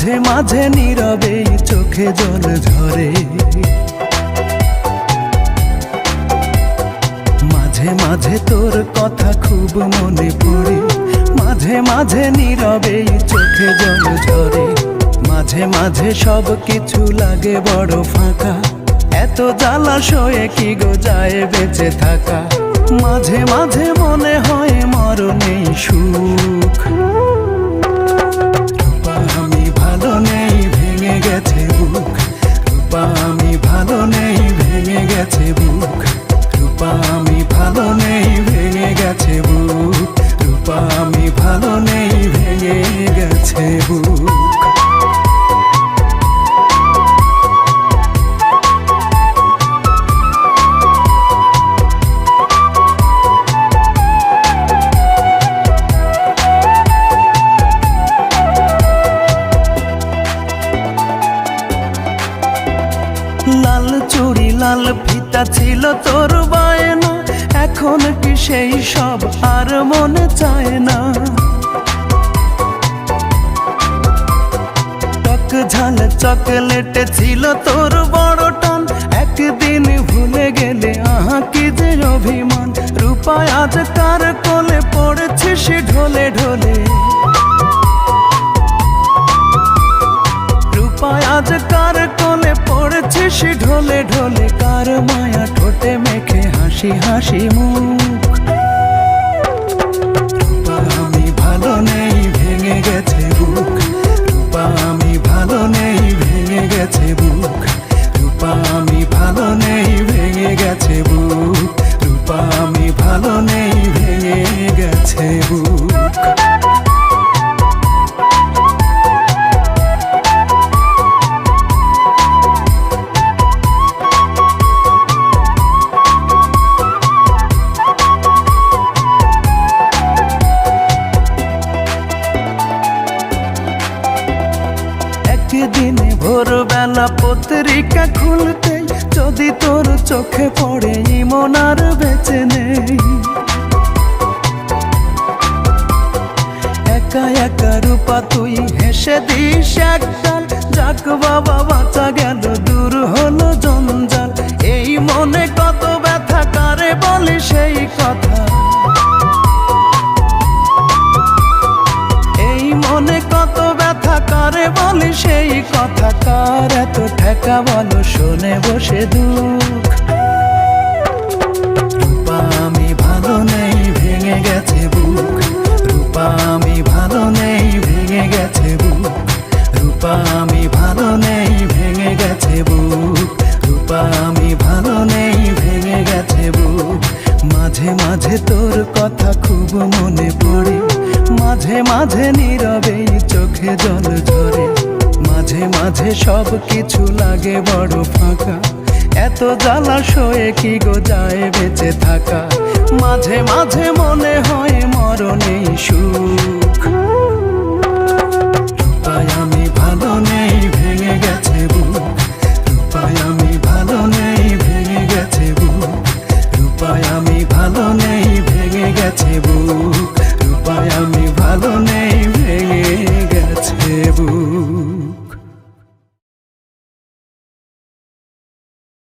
মাঝে মাঝে নীরবে চোখে জল ঝরে, মাঝে মাঝে তোর কথা খুব মনে পড়ে, মাঝে মাঝে নীরবে চোখে জল ঝরে, মাঝে মাঝে সব কিছু লাগে বড় ফাঁকা, এত জ্বালাশয়ে কি গো যায় বেঁচে থাকা, মাঝে মাঝে মনে হয় মরণেই সুখ। রূপা আমি ভালো নেই, ভেঙে গেছে বুক, রূপা আমি ভালো নেই, ভেঙে গেছে বুক, রূপা আমি ভালো নেই, ভেঙে গেছে বুক, রূপা আমি ভালো নেই, ভেঙে গেছে বুক। লাল চুড়ি লাল ফিতা ছিল তোর বায়না, এখন কি সেই সব আর মনে চায় না। টক ঝাল চকলেটে ছিল তোর বড় টান, একদিন ভুলে গেলে আহা কি যে অভিমান। রূপা আজ কার কোলে পড়েছিস ঢলে ঢলে, রূপা আজ কার কোলে পড়েছিস ঢলে ঢলে, কার মায়া ঠোঁটে মেখে হাসি হাসি মুখ। রূপা আমি ভালো নেই, ভেঙে গেছে বুক, রূপা আমি ভালো নেই, ভেঙে গেছে বুক, রূপা আমি ভালো নেই, ভেঙে গেছে বুক, রূপা আমি ভালো নেই, ভেঙে গেছে বুক। একদিন ভোরবেলা পত্রিকা খুলতে যদি তোর চোখে পড়ে ইমন আর বেঁচে নেই, একা একা রূপা তুই হেসে দিস একগাল, যাক বাবা বাঁচা গেল, দূর হলো জঞ্জাল। এই মনে কত ব্যথা, কারে বলি সেই কথা, এই মনে কত ব্যথা, কারে বলি সেই কথা, কার এত ঠেকা বলো শোনে বসে দুঃখ। রূপা আমি ভালো নেই, ভেঙে গেছে বুক, রূপা আমি ভালো নেই, ভেঙে গেছে বুক, রূপা আমি ভালো নেই, ভেঙে গেছে বুক, রূপা আমি ভালো নেই, ভেঙে গেছে বুক। মাঝে মাঝে তোর কথা খুব মনে পড়ে, মাঝে মাঝে নীরবে চোখে জল ঝরে, মাঝে মাঝে সব কিছু লাগে বড় ফাঁকা, এত জ্বালাশয়ে কি গো যায় বেঁচে থাকা, মাঝে মাঝে মনে হয় মরণেই সুখ। রূপায় আমি ভালো নেই, ভেঙে গেছে বুক, রূপায় আমি ভালো নেই, ভেঙে গেছে বুক, রূপায় আমি ভালো নেই, ভেঙে গেছে বুক, রূপায় আমি ভালো নেই, ভেঙে গেছে বুক।